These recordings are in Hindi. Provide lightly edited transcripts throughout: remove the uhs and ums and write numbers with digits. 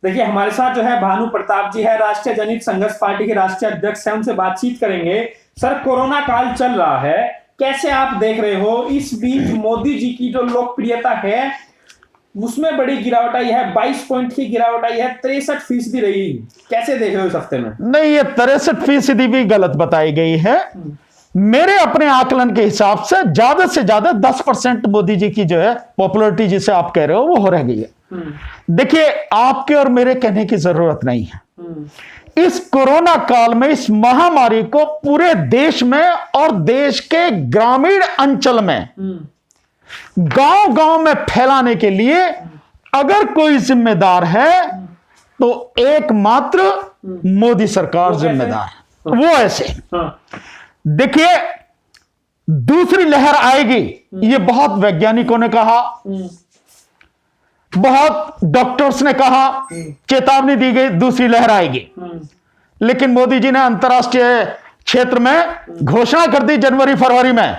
देखिए हमारे साथ जो है भानु प्रताप जी है, राष्ट्रीय जनहित संघर्ष पार्टी के राष्ट्रीय अध्यक्ष है, उनसे बातचीत करेंगे। सर, कोरोना काल चल रहा है, कैसे आप देख रहे हो? इस बीच मोदी जी की जो लोकप्रियता है उसमें बड़ी गिरावट आई है, 22 पॉइंट की गिरावट आई है, 63% रही। कैसे देख रहे हो इस हफ्ते में? नहीं, ये 63% भी गलत बताई गई है। मेरे अपने आकलन के हिसाब से ज्यादा 10% मोदी जी की जो है पॉपुलैरिटी, जिसे आप कह रहे हो, वो हो रह गई है। देखिए, आपके और मेरे कहने की जरूरत नहीं है। इस कोरोना काल में, इस महामारी को पूरे देश में और देश के ग्रामीण अंचल में, गांव गांव में फैलाने के लिए अगर कोई जिम्मेदार है तो एकमात्र मोदी सरकार जिम्मेदार है। वो ऐसे देखिए, दूसरी लहर आएगी, ये बहुत वैज्ञानिकों ने कहा, बहुत डॉक्टर्स ने कहा, चेतावनी दी गई दूसरी लहर आएगी। लेकिन मोदी जी ने अंतर्राष्ट्रीय क्षेत्र में घोषणा कर दी जनवरी फरवरी में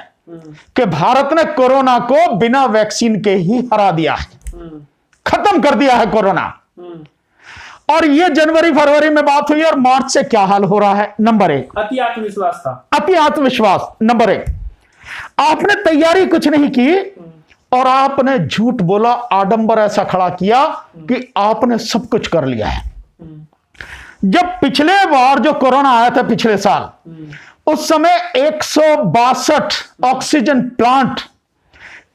कि भारत ने कोरोना को बिना वैक्सीन के ही हरा दिया है, खत्म कर दिया है कोरोना। और ये जनवरी फरवरी में बात हुई, और मार्च से क्या हाल हो रहा है? नंबर 1, अति आत्मविश्वास था। अति आत्मविश्वास नंबर 1। आपने तैयारी कुछ नहीं की और आपने झूठ बोला, आडंबर ऐसा खड़ा किया कि आपने सब कुछ कर लिया है। जब पिछले बार जो कोरोना आया था पिछले साल, उस समय 162 oxygen plant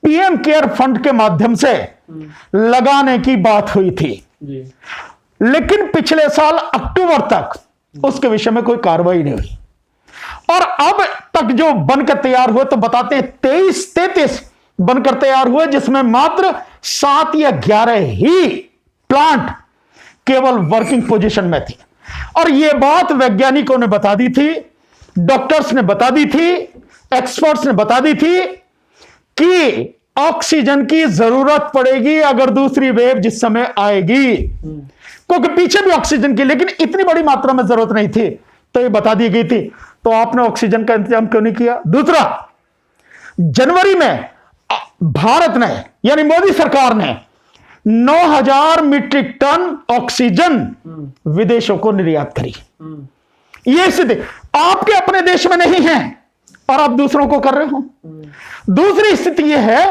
PM care fund के माध्यम से लगाने की बात हुई थी जी। लेकिन पिछले साल अक्टूबर तक उसके विषय में कोई कार्रवाई नहीं हुई, और अब तक जो बनकर तैयार हुए, तो बताते हैं 33 बनकर तैयार हुए, जिसमें मात्र 7 या 11 ही प्लांट केवल वर्किंग पोजीशन में थी। और यह बात वैज्ञानिकों ने बता दी थी, डॉक्टर्स ने बता दी थी, एक्सपर्ट्स ने बता दी थी कि ऑक्सीजन की जरूरत पड़ेगी अगर दूसरी वेव जिस समय आएगी, क्योंकि पीछे भी ऑक्सीजन की, लेकिन इतनी बड़ी मात्रा में जरूरत नहीं थी, तो ये बता दी गई थी। तो आपने ऑक्सीजन का इंतजाम क्यों नहीं किया? दूसरा, जनवरी में भारत ने, यानी मोदी सरकार ने 9000 मीट्रिक टन ऑक्सीजन विदेशों को निर्यात करी। यह स्थिति आपके अपने देश में नहीं है और आप दूसरों को कर रहे हो। दूसरी स्थिति यह है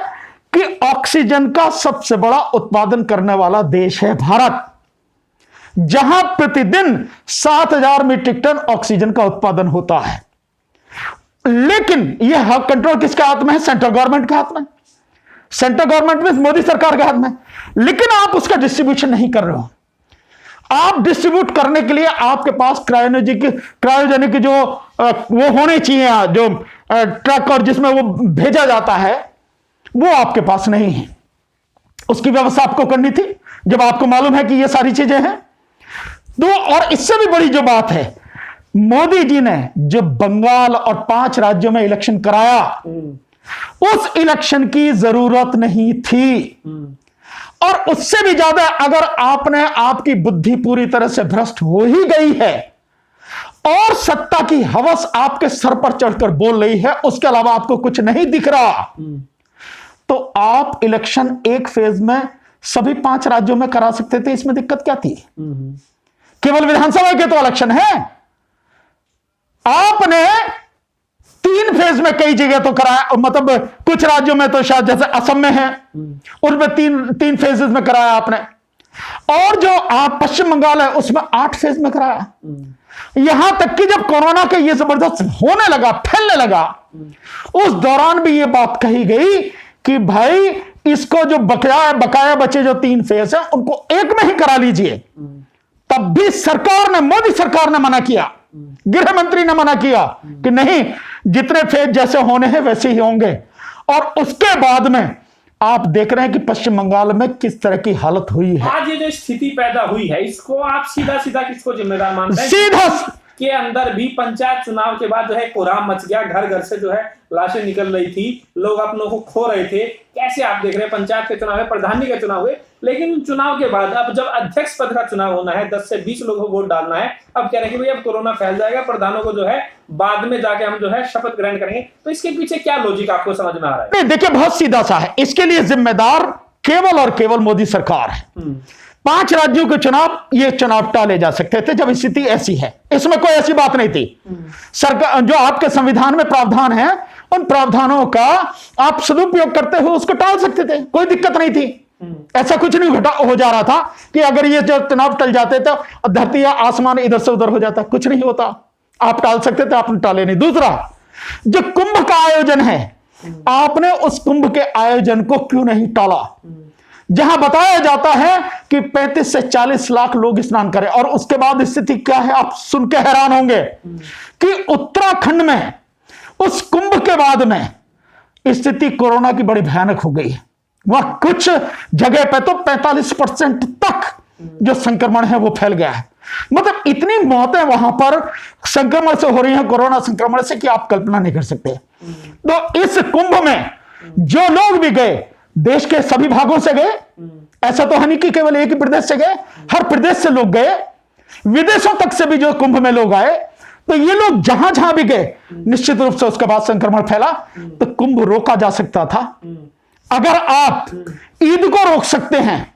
कि ऑक्सीजन का सबसे बड़ा उत्पादन करने वाला देश है भारत, जहां प्रतिदिन 7000 मीट्रिक टन ऑक्सीजन का उत्पादन होता है। लेकिन यह कंट्रोल किसके हाथ में है? सेंट्रल गवर्नमेंट के हाथ में। सेंट्रल गवर्नमेंट में मोदी सरकार के हाथ में। लेकिन आप उसका डिस्ट्रीब्यूशन नहीं कर रहे हो। आप डिस्ट्रीब्यूट करने के लिए आपके पास क्रायोजेनिक जो वो होने चाहिए, जो ट्रक और जिसमें वो भेजा जाता है, वो आपके पास नहीं है। उसकी व्यवस्था आपको करनी थी, जब आपको मालूम है कि ये सारी चीजें हैं। तो और इससे भी बड़ी जो बात है, मोदी जी ने जो बंगाल और 5 राज्यों में इलेक्शन कराया, उस इलेक्शन की जरूरत नहीं थी। और उससे भी ज्यादा, अगर आपकी बुद्धि पूरी तरह से भ्रष्ट हो ही गई है और सत्ता की हवस आपके सर पर चढ़कर बोल रही है, उसके अलावा आपको कुछ नहीं दिख रहा, तो आप इलेक्शन एक फेज में सभी 5 राज्यों में करा सकते थे। इसमें दिक्कत क्या थी? केवल विधानसभा के तो इलेक्शन है, आपने 3 फेज में कई जगह तो कराया, मतलब कुछ राज्यों में तो शायद जैसे असम में है, उनमें 3 फेजेस में कराया आपने। और जो आप पश्चिम बंगाल है, उसमें 8 फेज में कराया। यहां तक कि जब कोरोना के ये जबरदस्त होने लगा, फैलने लगा, उस दौरान भी ये बात कही गई कि भाई इसको जो बकाया बचे जो 3 फेज है, उनको एक में ही करा लीजिए। तब भी सरकार ने, मोदी सरकार ने मना किया, गृह मंत्री ने मना किया कि नहीं, जितने फेज जैसे होने हैं वैसे ही होंगे। और उसके बाद में आप देख रहे हैं कि पश्चिम बंगाल में किस तरह की हालत हुई है। आज ये जो स्थिति पैदा हुई है, इसको आप सीधा किसको जिम्मेदार मानते हैं? सीधा के अंदर भी पंचायत चुनाव के बाद जो है कोहराम मच गया, घर घर से जो है लाशें निकल रही थी, लोग अपनों को खो रहे थे। कैसे आप देख रहे हैं? पंचायत के चुनाव है, प्रधानी के चुनाव हुए, लेकिन चुनाव के बाद अब जब अध्यक्ष पद का चुनाव होना है, 10 से 20 लोगों को वोट डालना है, अब कह रहे हैं कि भाई अब कोरोना फैल जाएगा, प्रधानों को जो है बाद में जाके हम जो है शपथ ग्रहण करेंगे। तो इसके पीछे क्या लॉजिक आपको समझ में आ रहा है? नहीं, देखिए बहुत सीधा सा है। इसके लिए जिम्मेदार केवल और केवल मोदी सरकार है। 5 राज्यों के चुनाव, ये चुनाव टाले जा सकते थे जब स्थिति ऐसी है। इसमें कोई ऐसी बात नहीं थी। सरकार जो आपके संविधान में प्रावधान है, उन प्रावधानों का आप सदुपयोग करते हुए उसको टाल सकते थे, कोई दिक्कत नहीं थी। ऐसा कुछ नहीं हो जा रहा था कि अगर ये जो चुनाव टल जाते तो धरती या आसमान इधर से उधर हो जाता, कुछ नहीं होता। आप टाल सकते थे, आपने टाले नहीं। दूसरा, जो कुंभ का आयोजन है, आपने उस कुंभ के आयोजन को क्यों नहीं टाला, जहां बताया जाता है कि 35 से 40 लाख लोग स्नान करें। और उसके बाद स्थिति क्या है, आप सुन के हैरान होंगे कि उत्तराखंड में उस कुंभ के बाद में स्थिति कोरोना की बड़ी भयानक हो गई है। वह कुछ जगह पे तो 45% तक जो संक्रमण है वो फैल गया है। मतलब इतनी मौतें वहां पर संक्रमण से हो रही हैं, कोरोना संक्रमण से, कि आप कल्पना नहीं कर सकते। तो इस कुंभ में जो लोग भी गए, देश के सभी भागों से गए, ऐसा तो है नहीं कि केवल एक ही प्रदेश से गए, हर प्रदेश से लोग गए, विदेशों तक से भी जो कुंभ में लोग आए। तो ये लोग जहां जहां भी गए, निश्चित रूप से उसके बाद संक्रमण फैला। तो कुंभ रोका जा सकता था। अगर आप ईद को रोक सकते हैं,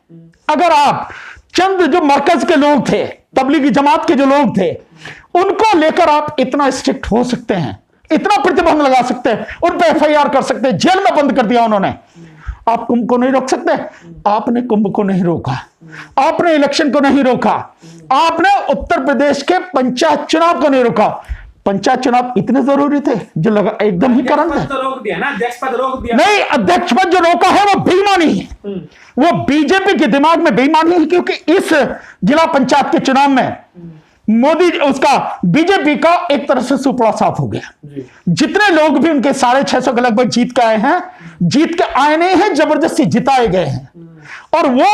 अगर आप चंद जो मरकज के लोग थे, तबलीगी जमात के जो लोग थे, उनको लेकर आप इतना स्ट्रिक्ट हो सकते हैं, इतना प्रतिबंध लगा सकते हैं, उन पर FIR कर सकते हैं, जेल में बंद कर दिया उन्होंने। आप कुंभ को नहीं रोक सकते। आपने कुंभ को नहीं रोका, आपने इलेक्शन को नहीं रोका, आपने उत्तर प्रदेश के पंचायत चुनाव को नहीं रोका। पंचायत चुनाव इतने जरूरी थे जो लगा एकदम ही करंट है। तो रोक दिया ना, अध्यक्ष पद रोक दिया। नहीं, अध्यक्ष पद जो रोका है वो बेईमानी है, वो बीजेपी के दिमाग में बेईमानी है। क्योंकि इस जिला पंचायत के चुनाव में मोदी, उसका बीजेपी का एक तरह से सुपड़ा साफ हो गया। जितने लोग भी उनके 650 के लगभग जीत के आए हैं, जीत के आए नहीं हैं, जबरदस्ती जिताए गए हैं, और वो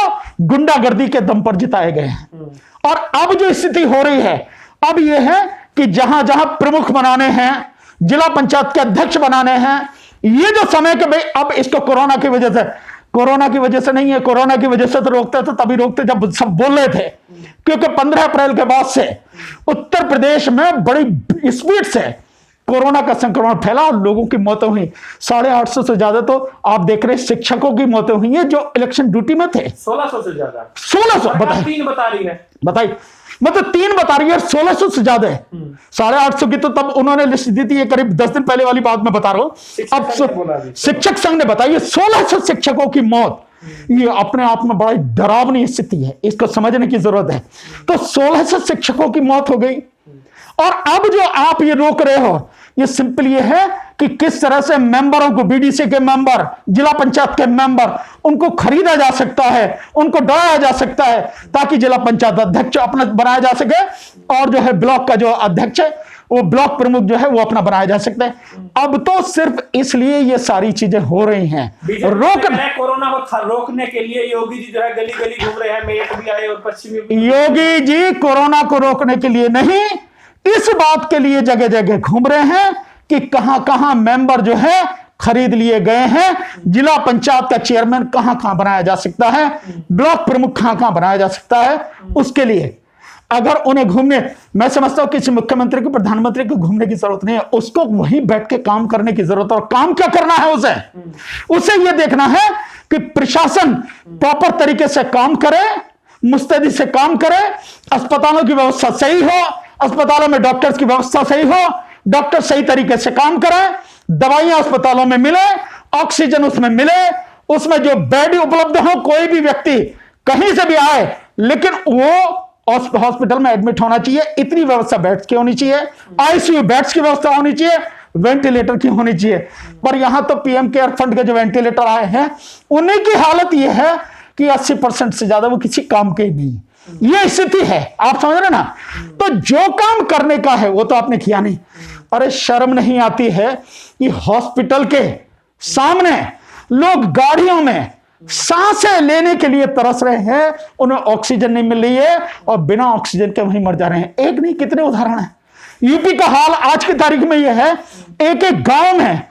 गुंडागर्दी के दम पर जिताए गए हैं। और अब जो स्थिति हो रही है, अब यह है कि जहां जहां प्रमुख बनाने हैं, जिला पंचायत के अध्यक्ष बनाने हैं, ये जो समय के भाई अब इसको कोरोना की वजह से नहीं है, कोरोना की वजह से तो रोकते तो तभी रोकते जब सब बोल रहे थे। क्योंकि 15 अप्रैल के बाद से उत्तर प्रदेश में बड़ी स्पीड से कोरोना का संक्रमण फैला और लोगों की मौतें हुई। 850 से ज्यादा तो आप देख रहे शिक्षकों की मौतें हुई हैं जो इलेक्शन ड्यूटी में थे। 1600 से ज्यादा, 1600 बताइए, 3 बता रही है, बताइए, मतलब 3 बता रही है, 1600 से ज्यादा है। 850 की तो तब उन्होंने लिस्ट दी थी, ये करीब 10 दिन पहले वाली बात मैं बता रहा हूं। अब शिक्षक संघ ने बताई 1600 शिक्षकों की मौत। ये अपने आप में बड़ा डरावनी स्थिति है, इसको समझने की जरूरत है। तो 1600 शिक्षकों की मौत हो गई। और अब जो आप ये रोक रहे हो, ये सिंपल ये है कि किस तरह से मेंबरों को, BDC के मेंबर, जिला पंचायत के मेंबर, उनको खरीदा जा सकता है, उनको डराया जा सकता है, ताकि जिला पंचायत अध्यक्ष अपना बनाया जा सके, और जो है ब्लॉक का जो अध्यक्ष है, वो ब्लॉक प्रमुख जो है वो अपना बनाया जा सकता है। अब तो सिर्फ इसलिए ये सारी चीजें हो रही हैं। कोरोना को रोकने के लिए योगी जी जो है गली गली घूम रहे हैं, मेरठ भी आए और पश्चिमी। योगी जी कोरोना को रोकने के लिए नहीं, इस बात के लिए जगह जगह घूम रहे हैं कि कहां कहां मेंबर जो है खरीद लिए गए हैं, जिला पंचायत का चेयरमैन कहां कहां बनाया जा सकता है, ब्लॉक प्रमुख कहां कहां बनाया जा सकता है। उसके लिए अगर उन्हें घूमने, मैं समझता हूं किसी मुख्यमंत्री को, प्रधानमंत्री को घूमने की जरूरत नहीं है, उसको वहीं बैठ के काम करने की जरूरत है। और काम क्या करना है उसे यह देखना है कि प्रशासन प्रॉपर तरीके से काम करे, मुस्तैदी से काम करे, अस्पतालों की व्यवस्था सही हो, अस्पतालों में डॉक्टर्स की व्यवस्था सही हो, डॉक्टर सही तरीके से काम करें, दवाइयां अस्पतालों में मिले, ऑक्सीजन उसमें मिले, उसमें जो बेड उपलब्ध हो, कोई भी व्यक्ति कहीं से भी आए लेकिन वो हॉस्पिटल में एडमिट होना चाहिए, इतनी व्यवस्था बेड्स की होनी चाहिए, ICU बेड्स की व्यवस्था होनी चाहिए, वेंटिलेटर की होनी चाहिए। पर यहां तो PM केयर फंड के जो वेंटिलेटर आए हैं, उन्हीं की हालत यह है कि 80% से ज्यादा वो किसी काम के ही नहीं। ये स्थिति है, आप समझ रहे ना। तो जो काम करने का है वो तो आपने किया नहीं। अरे शर्म नहीं आती है कि हॉस्पिटल के सामने लोग गाड़ियों में सांसें लेने के लिए तरस रहे हैं, उन्हें ऑक्सीजन नहीं मिल रही है और बिना ऑक्सीजन के वहीं मर जा रहे हैं। एक नहीं कितने उदाहरण हैं। यूपी का हाल आज की तारीख में यह है, एक एक गांव में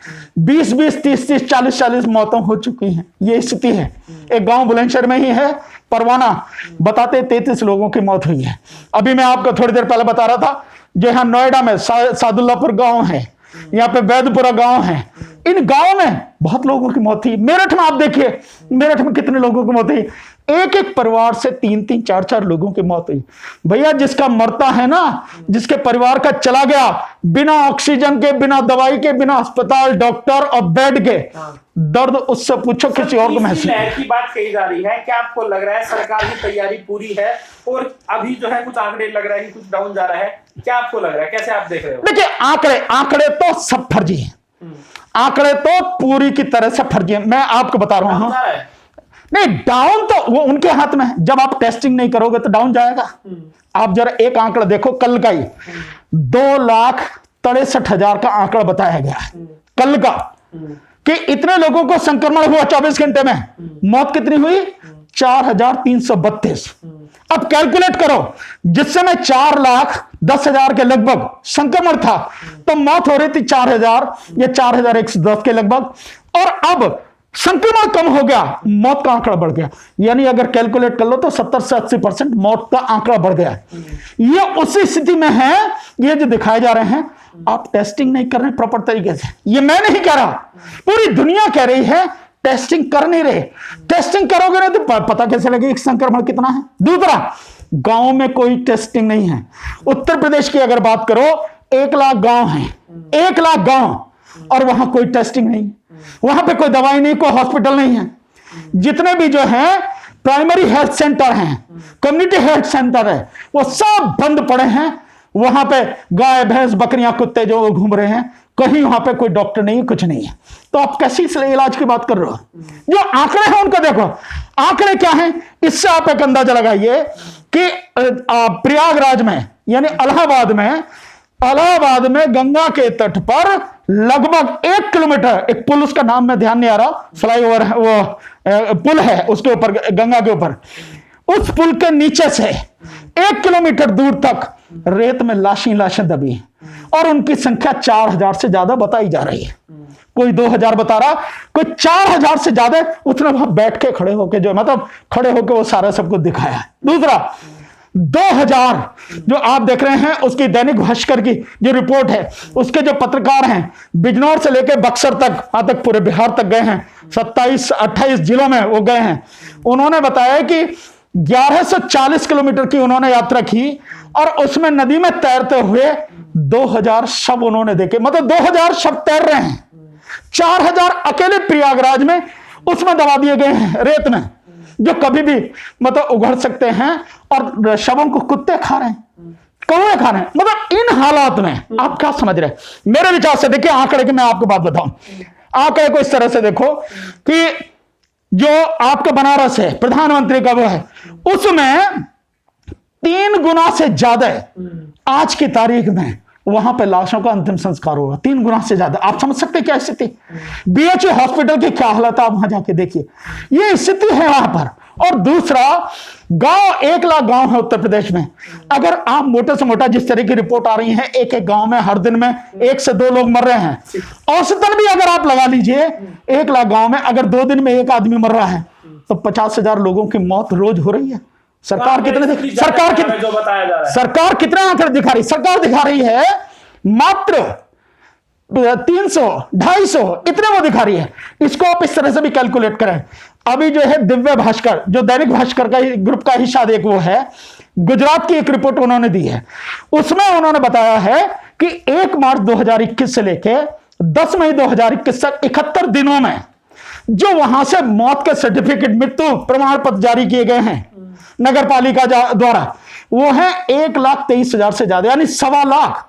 20-20, 30-30, 40-40 मौतें हो चुकी हैं। ये स्थिति है। एक गांव बुलंदशहर में ही है, परवाना, बताते 33 लोगों की मौत हुई है। अभी मैं आपको थोड़ी देर पहले बता रहा था, जो यहां नोएडा में सादुल्लापुर गांव है, यहाँ पे वैदपुरा गांव है, इन गांव में बहुत लोगों की मौत थी। मेरठ में आप देखिए, मेरठ में कितने लोगों की मौत हुई। एक एक परिवार से 3-3, 4-4 लोगों की मौत हुई। भैया जिसका मरता है ना, जिसके परिवार का चला गया, बिना ऑक्सीजन के, बिना दवाई के, बिना अस्पताल, डॉक्टर और बेड के, दर्द उससे पूछो किसी और को महसूस। लहर की बात कही जा रही है, क्या आपको लग रहा है सरकार की तैयारी पूरी है? और अभी जो है कुछ आंकड़े लग रहा है कि कुछ डाउन जा रहा है, क्या आपको लग रहा है, कैसे आप देख रहे हो? देखिए आंकड़े तो सब फर्जी हैं, आंकड़े तो पूरी की तरह से फर्जी हैं। मैं आपको बता रहा हूं, नहीं डाउन तो वो उनके हाथ में है। जब आप टेस्टिंग नहीं करोगे तो डाउन जाएगा। आप जरा एक आंकड़ा देखो, कल का ही 2,63,000 का आंकड़ा बताया गया है कल का, कि इतने लोगों को संक्रमण हुआ 24 घंटे में, मौत कितनी हुई? 4,332। अब कैलकुलेट करो, जिस समय 4,10,000 के लगभग संक्रमण था तो मौत हो रही थी 4,000 या 4,110 के लगभग, और अब संक्रमण कम हो गया, मौत का आंकड़ा बढ़ गया। यानी अगर कैलकुलेट कर लो तो 70 से 80% मौत का आंकड़ा बढ़ गया। ये उसी स्थिति में है, ये जो दिखाए जा रहे हैं। आप टेस्टिंग नहीं कर रहे प्रॉपर तरीके से, ये मैं नहीं कह रहा, पूरी दुनिया कह रही है टेस्टिंग कर नहीं रहे। टेस्टिंग करोगे ना तो पता कैसे लगेगा संक्रमण कितना है। दूसरा, गांव में कोई टेस्टिंग नहीं है। उत्तर प्रदेश की अगर बात करो, 1 लाख गांव हैं, 1 लाख गांव, और वहां कोई टेस्टिंग नहीं, वहां पे कोई दवाई नहीं, कोई हॉस्पिटल नहीं है। जितने भी जो है प्राइमरी हेल्थ सेंटर हैं, कम्युनिटी हेल्थ सेंटर है, वो सब बंद पड़े हैं। वहां पे गाय भैंस बकरियां कुत्ते जो घूम रहे हैं, कहीं वहां पे कोई डॉक्टर नहीं है, कुछ नहीं है। तो आप कैसी इलाज की बात कर रहे हो? जो आंकड़े हैं उनको देखो, आंकड़े क्या हैं, इससे आप एक अंदाजा लगाइए कि प्रयागराज में यानी इलाहाबाद में गंगा के तट पर लगभग 1 किलोमीटर, एक पुल, उसका नाम में ध्यान नहीं आ रहा, फ्लाईओवर है वो, पुल है उसके ऊपर, गंगा के ऊपर, उस पुल के नीचे से 1 किलोमीटर दूर तक रेत में लाशें दबी हैं, और उनकी संख्या 4,000 से ज्यादा बताई जा रही है। कोई 2,000 बता रहा, कोई 4,000 से ज्यादा। उसने वहां बैठ के खड़े होके जो मतलब खड़े होके वो सारा सबको दिखाया है। दूसरा, 2,000 जो आप देख रहे हैं, उसकी दैनिक भास्कर की जो रिपोर्ट है, उसके जो पत्रकार हैं, बिजनौर से लेकर बक्सर तक, वहां तक पूरे बिहार तक गए हैं, 27-28 जिलों में वो गए हैं। उन्होंने बताया कि 1140 किलोमीटर की उन्होंने यात्रा की, और उसमें नदी में तैरते हुए 2,000 शव उन्होंने देखे। मतलब 2,000 शव तैर रहे हैं, 4,000 अकेले प्रयागराज में उसमें दबा दिए गए हैं रेत में, जो कभी भी मतलब उगड़ सकते हैं, और शवों को कुत्ते खा रहे हैं, कौवे खा रहे हैं। मतलब इन हालात में आप क्या समझ रहे हैं? मेरे विचार से देखिए आंकड़े की मैं आपको बात बताऊं, आंकड़े को इस तरह से देखो कि जो आपका बनारस है, प्रधानमंत्री का वो है, उसमें 3 गुना से ज्यादा आज की तारीख में वहां पे लाशों का अंतिम संस्कार होगा। 3 गुना से ज्यादा। आप समझ सकते क्या स्थिति? बीएचयू हॉस्पिटल की क्या हालत है, आप वहां जाके देखिए, ये स्थिति है वहां पर। और दूसरा, गांव, 1 लाख गांव है उत्तर प्रदेश में। अगर आप मोटे से मोटा, जिस तरह की रिपोर्ट आ रही है, एक गांव में हर दिन में 1 से 2 लोग मर रहे हैं, औसतन भी अगर आप लगा लीजिए, 1 लाख गांव में अगर 2 दिन में 1 आदमी मर रहा है, तो 50,000 लोगों की मौत रोज हो रही है। सरकार कितने जो बताया जा रहा है, सरकार कितने आंकड़े दिखा रही? सरकार दिखा रही है मात्र 300, 250 इतने वो दिखा रही है। इसको आप इस तरह से भी कैलकुलेट करें। अभी जो है दिव्य भास्कर, जो दैनिक भास्कर का ग्रुप का हिस्सा एक वो है, गुजरात की एक रिपोर्ट उन्होंने दी है, उसमें उन्होंने बताया है कि 1 मार्च 2021 से लेके 10 मई 2021 तक 71 दिनों में जो वहां से मौत के सर्टिफिकेट, मृत्यु प्रमाण पत्र जारी किए गए हैं नगर पालिका द्वारा, वो है 1,23,000 से ज्यादा, यानी 1.25 लाख।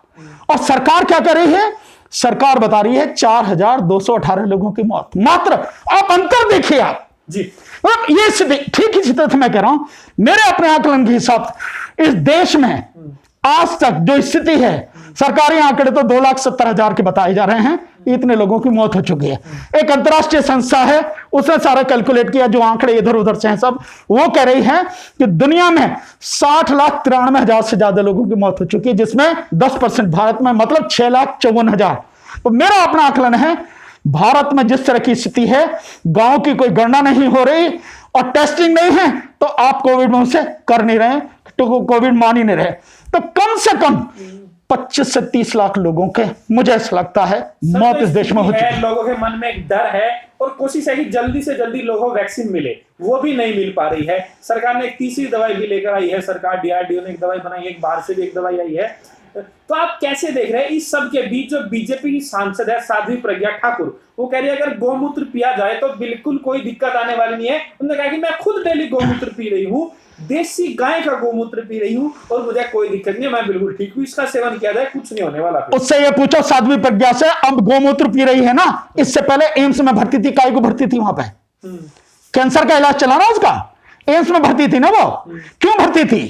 और सरकार क्या कर रही है? सरकार बता रही है 4,218 लोगों की मौत मात्र। आप अंतर देखिए आप जी, मतलब ये स्थिति, ठीक ही स्थिति मैं कह रहा हूं, मेरे अपने आकलन के हिसाब इस देश में आज तक जो स्थिति है, सरकारी आंकड़े तो 2,70,000 के बताए जा रहे हैं, इतने लोगों की मौत हो चुकी है। एक अंतरराष्ट्रीय संस्था है, उसने सारा कैलकुलेट किया, जो आंकड़े इधर उधर से हैं सब, वो कह रही है कि दुनिया में 60,93,000 से ज्यादा लोगों की मौत हो चुकी है, जिसमें 10% भारत में, मतलब 6,54,000। तो मेरा अपना आकलन है, भारत में जिस तरह की स्थिति है, गांव की कोई गणना नहीं हो रही और टेस्टिंग नहीं है, तो आप कोविड में उसे कर नहीं रहे, तो कोविड मान ही नहीं रहे, तो कम से कम 25 से 30 लाख लोगों के, मुझे ऐसा लगता है, मौत इस देश में हो चुकी है। लोगों के मन में एक डर है और कोशिश है कि जल्दी से जल्दी लोगों को वैक्सीन मिले, वो भी नहीं मिल पा रही है। सरकार ने एक तीसरी दवाई भी लेकर आई है, सरकार डीआरडीओ ने एक दवाई बनाई है, एक बाहर से भी एक दवाई आई है। तो आप कैसे देख रहे हैं इस सब के बीच जो बीजेपी की सांसद है साध्वी प्रज्ञा ठाकुर, वो कह रही है अगर गौमूत्र पिया जाए तो बिल्कुल कोई दिक्कत आने वाली नहीं है। उन्होंने कहा कि मैं खुद डेली गौमूत्र पी रही हूँ, देसी गाय का गौमूत्र पी रही हूँ और मुझे कोई दिक्कत नहीं है, मैं बिल्कुल ठीक हूँ, इसका सेवन किया जाए कुछ नहीं होने वाला। उससे ये पूछो साध्वी प्रज्ञा से, अब गौमूत्र पी रही है ना, इससे पहले एम्स में भर्ती थी, काय को भर्ती थी वहां पे? कैंसर का इलाज चला ना उसका, एम्स में भर्ती थी ना वो, क्यों भर्ती थी?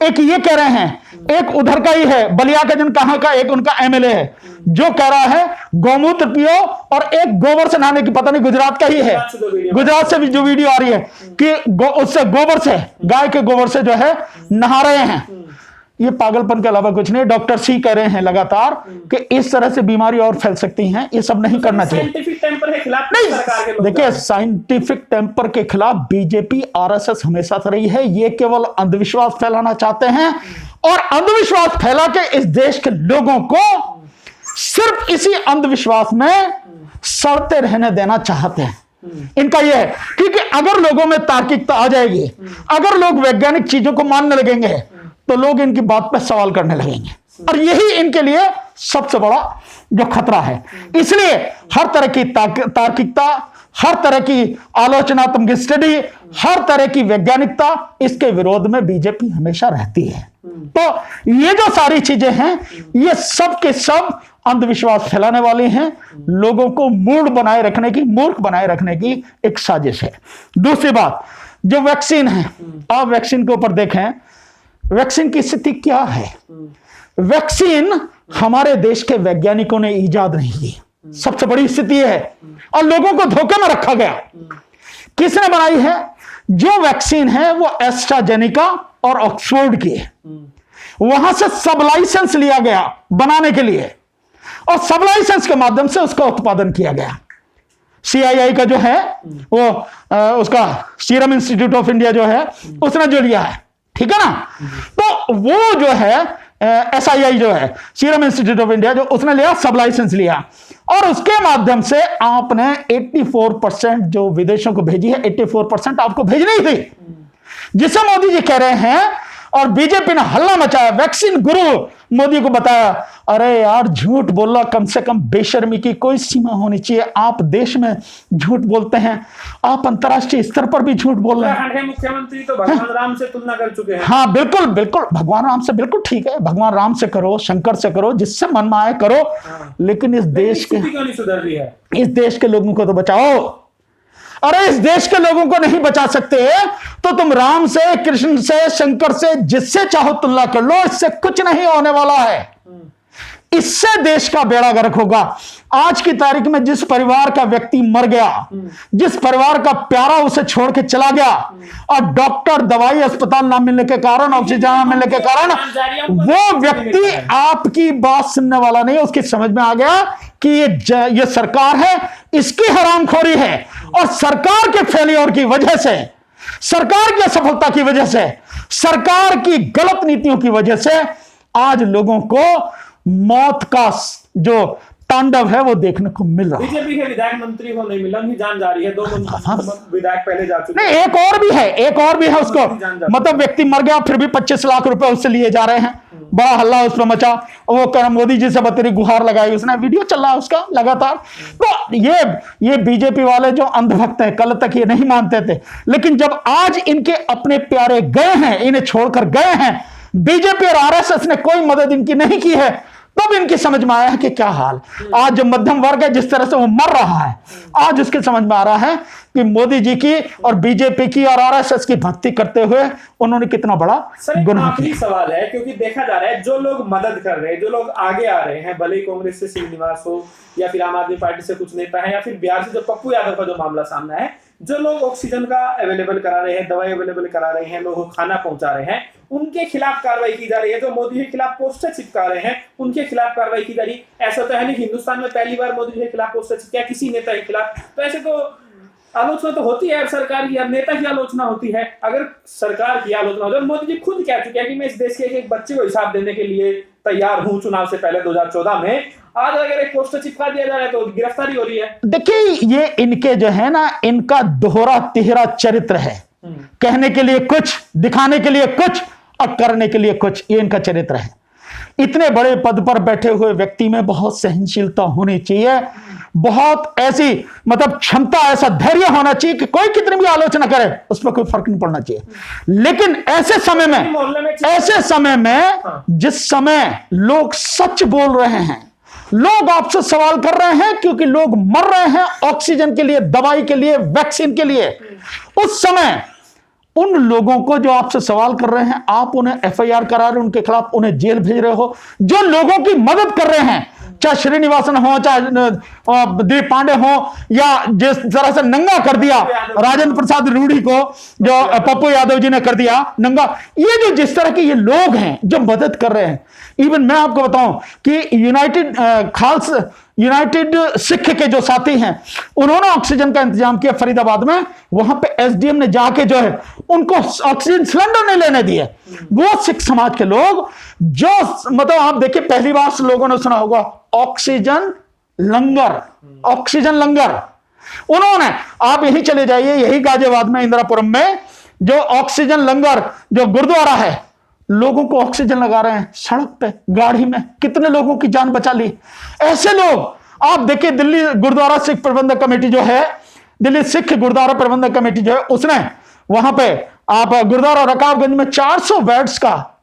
एक ये कह रहे हैं, एक उधर का ही है बलिया का, जन कहां का, एक उनका एमएलए है जो कह रहा है गौमूत्र पियो, और एक गोबर से नहाने की, पता नहीं गुजरात का ही है, गुजरात से भी जो वीडियो आ रही है कि उससे गोबर से, गाय के गोबर से जो है नहा रहे हैं। ये पागलपन के अलावा कुछ नहीं। डॉक्टर सी कह रहे हैं लगातार कि इस तरह से बीमारी और फैल सकती हैं, ये सब नहीं करना चाहिए। साइंटिफिक टेम्पर के खिलाफ नहीं, देखिए साइंटिफिक टेम्पर के खिलाफ बीजेपी आरएसएस हमेशा से रही है। ये केवल अंधविश्वास फैलाना चाहते हैं और अंधविश्वास फैला के इस देश के लोगों को सिर्फ इसी अंधविश्वास में सड़ते रहने देना चाहते हैं। इनका यह है, क्योंकि अगर लोगों में तार्किकता आ जाएगी, अगर लोग वैज्ञानिक चीजों को मानने लगेंगे तो लोग इनकी बात पर सवाल करने लगेंगे, और यही इनके लिए सबसे बड़ा जो खतरा है। इसलिए हर तरह की तार्किकता, हर तरह की आलोचनात्मक स्टडी, हर तरह की वैज्ञानिकता, इसके विरोध में बीजेपी हमेशा रहती है। तो ये जो सारी चीजें हैं, ये सब के सब अंधविश्वास फैलाने वाली हैं, लोगों को मूड बनाए रखने की, मूर्ख बनाए रखने की एक साजिश है। दूसरी बात, जो वैक्सीन है, आप वैक्सीन के ऊपर देखें, वैक्सीन की स्थिति क्या है? वैक्सीन हमारे देश के वैज्ञानिकों ने इजाद नहीं की, सबसे बड़ी स्थिति है, और लोगों को धोखे में रखा गया। किसने बनाई है? जो वैक्सीन है वो एस्ट्राजेनेका और ऑक्सफोर्ड की है, वहां से सब लाइसेंस लिया गया बनाने के लिए, और सब लाइसेंस के माध्यम से उसका उत्पादन किया गया। सीआईआई का जो है वो उसका सीरम इंस्टीट्यूट ऑफ इंडिया जो है उसने जो लिया है, ठीक है ना, तो वो जो है एसआईआई जो है सीरम इंस्टीट्यूट ऑफ इंडिया, जो उसने लिया, सब लाइसेंस लिया, और उसके माध्यम से आपने 84% जो विदेशों को भेजी है, 84% आपको भेजनी थी, जिसे मोदी जी कह रहे हैं। और बीजेपी ने हल्ला मचाया, वैक्सीन गुरु मोदी को बताया, अरे यार झूठ बोलना, कम से कम बेशर्मी की कोई सीमा होनी चाहिए। आप देश में झूठ बोलते हैं, आप अंतर्राष्ट्रीय स्तर पर भी झूठ बोल रहे हैं। मुख्यमंत्री तो भगवान राम से तुलना कर चुके हैं। हाँ बिल्कुल बिल्कुल, भगवान राम से बिल्कुल ठीक है, भगवान राम से करो, शंकर से करो, जिससे मन में आए करो, लेकिन इस देश के, क्यों नहीं सुधर रही है? इस देश के लोगों को तो बचाओ। अरे इस देश के लोगों को नहीं बचा सकते तो तुम राम से, कृष्ण से, शंकर से, जिससे चाहो तुलना कर लो, इससे कुछ नहीं होने वाला है। इससे देश का बेड़ा गर्क होगा। आज की तारीख में जिस परिवार का व्यक्ति मर गया, जिस परिवार का प्यारा उसे छोड़ के चला गया, और डॉक्टर, दवाई, अस्पताल ना मिलने के कारण, ऑक्सीजन ना मिलने के कारण, वो व्यक्ति आपकी बात सुनने वाला नहीं। उसकी समझ में आ गया कि ये सरकार है, इसकी हरामखोरी है, और सरकार के फेलियर की वजह से, सरकार की असफलता की वजह से, सरकार की गलत नीतियों की वजह से आज लोगों को मौत का जो तांडव है वो देखने को मिल रहा है। बीजेपी के विधायक मंत्री को नहीं मिला, उनकी जान जा रही है। 2 विधायक पहले जा चुके हैं। नहीं, एक और भी है, एक और भी है उसको, मतलब व्यक्ति मर गया फिर भी 25 लाख रुपए उससे लिए जा रहे हैं। बड़ा हल्ला उस पर मचा, वो कर मोदी जी से बतेरी गुहार लगाई, उसने वीडियो चल रहा है उसका लगातार। तो ये बीजेपी वाले जो अंधभक्त हैं, कल तक ये नहीं मानते थे, लेकिन जब आज इनके अपने प्यारे गए हैं, इन्हें छोड़कर गए हैं, बीजेपी और आरएसएस ने कोई मदद इनकी नहीं की है, तब इनकी समझ में आया है कि क्या हाल। आज जो मध्यम वर्ग है, जिस तरह से वो मर रहा है, आज उसके समझ में आ रहा है कि मोदी जी की और बीजेपी की और आरएसएस की भक्ति करते हुए उन्होंने कितना बड़ा गुनाह किया। सवाल है, क्योंकि देखा जा रहा है जो लोग मदद कर रहे हैं, जो लोग आगे आ रहे हैं, भले ही कांग्रेस से श्रीनिवास हो या फिर आम आदमी पार्टी से कुछ नेता है, या फिर बिहार से जो पप्पू यादव का जो मामला सामने है, जो लोग ऑक्सीजन का अवेलेबल करा रहे हैं, दवाई अवेलेबल करा रहे हैं, लोगों को खाना पहुंचा रहे हैं, उनके खिलाफ कार्रवाई की जा रही है। जो मोदी के खिलाफ पोस्टर चिपका रहे हैं, उनके खिलाफ कार्रवाई की जा रही है। ऐसा तो है नहीं हिंदुस्तान में पहली बार मोदी के खिलाफ पोस्टर चिपका किसी नेता के खिलाफ, तो ऐसे तो आलोचना तो होती है सरकार की, नेता की आलोचना होती है। अगर सरकार की आलोचना होती है, मोदी जी खुद कह चुके हैं कि मैं इस देश के एक बच्चे को हिसाब देने के लिए तैयार हूं चुनाव से पहले 2014 में। आज अगर एक पोस्टर चिपका दिया जा रहा है तो गिरफ्तारी हो रही है। देखिए ये इनके जो है ना, इनका दोहरा तिहरा चरित्र है। कहने के लिए कुछ, दिखाने के लिए कुछ और करने के लिए कुछ, ये इनका चरित्र है। इतने बड़े पद पर बैठे हुए व्यक्ति में बहुत सहनशीलता होनी चाहिए, बहुत ऐसी मतलब क्षमता, ऐसा धैर्य होना चाहिए कि कोई कितनी भी आलोचना करे उस पर कोई फर्क नहीं पड़ना चाहिए। लेकिन ऐसे समय में जिस समय लोग सच बोल रहे हैं, लोग आपसे सवाल कर रहे हैं क्योंकि लोग मर रहे हैं ऑक्सीजन के लिए, दवाई के लिए, वैक्सीन के लिए, उस समय उन लोगों को जो आपसे सवाल कर रहे हैं, आप उन्हें एफआईआर करा रहे हो, उनके खिलाफ उन्हें जेल भेज रहे हो। जो लोगों की मदद कर रहे हैं, चाहे श्रीनिवासन हो, चाहे दिलीप पांडे हो, या जिस तरह से नंगा कर दिया राजेंद्र प्रसाद रूडी को, जो पप्पू यादव जी ने कर दिया नंगा, ये जो जिस तरह के ये लोग हैं जो मदद कर रहे हैं। इवन मैं आपको बताऊं कि यूनाइटेड सिख के जो साथी हैं, उन्होंने ऑक्सीजन का इंतजाम किया फरीदाबाद में। वहां पे एसडीएम ने जाके जो है उनको ऑक्सीजन सिलेंडर नहीं लेने दिए। वो सिख समाज के लोग जो मतलब आप देखिए, पहली बार से लोगों ने सुना होगा ऑक्सीजन लंगर, ऑक्सीजन लंगर। उन्होंने, आप यहीं चले जाइए, यही गाजियाबाद में इंदिरापुरम में जो ऑक्सीजन लंगर, जो गुरुद्वारा है, लोगों को ऑक्सीजन लगा रहे हैं सड़क पे, गाड़ी में, कितने लोगों की जान बचा ली। ऐसे लोग आप देखिए, दिल्ली गुरुद्वारा सिख प्रबंधक कमेटी जो है, दिल्ली सिख गुरुद्वारा प्रबंधक कमेटी जो है, उसने वहां पे आप गुरुद्वारा रकाबगंज में 400 बेड्स का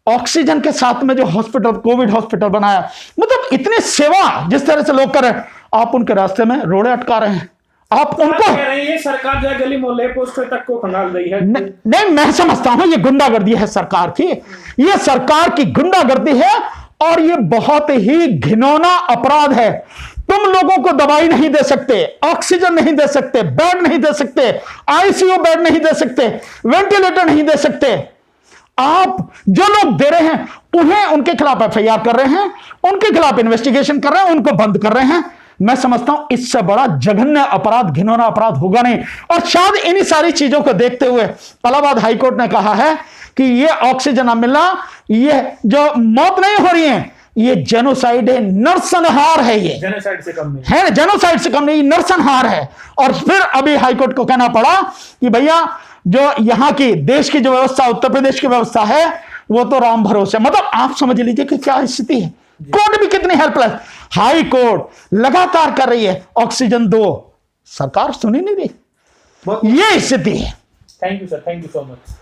ऑक्सीजन के साथ में जो हॉस्पिटल, कोविड हॉस्पिटल बनाया। मतलब इतनी सेवा जिस तरह से लोग कर रहे हैं, आप उनके रास्ते में रोड़े अटका रहे हैं। आप उनको कह रही है सरकार जो है गली मोहल्ले पोस्टर तक को खंगाल रही है। नहीं, मैं समझता हूं ये गुंडागर्दी है सरकार की, ये सरकार की गुंडागर्दी है और ये बहुत ही घिनौना अपराध है। तुम लोगों को दवाई नहीं दे सकते, ऑक्सीजन नहीं दे सकते, बेड नहीं दे सकते, आईसीयू बेड नहीं दे सकते, वेंटिलेटर नहीं दे सकते। आप जो लोग दे रहे हैं उन्हें, उनके खिलाफ एफआईआर कर रहे हैं, उनके खिलाफ इन्वेस्टिगेशन कर रहे हैं, उनको बंद कर रहे हैं। मैं समझता हूं इससे बड़ा जघन्य अपराध, घिनौना अपराध होगा नहीं। और शायद इन्हीं सारी चीजों को देखते हुए इलाहाबाद हाईकोर्ट ने कहा है कि ये ऑक्सीजन न मिलना, ये जो मौत नहीं हो रही है, ये जेनोसाइड है, नरसंहार है। ये जेनोसाइड से कम नहीं है, जेनोसाइड से कम नहीं, नरसंहार है। और फिर अभी हाईकोर्ट को कहना पड़ा कि भैया जो यहां की देश की जो व्यवस्था, उत्तर प्रदेश की व्यवस्था है, वो तो राम भरोसे। मतलब आप समझ लीजिए कि क्या स्थिति है। कोर्ट भी कितनी हेल्पलेस, हाई कोर्ट लगातार कर रही है ऑक्सीजन दो, सरकार सुनी नहीं रही। ये स्थिति है। Thank you sir, thank you so much.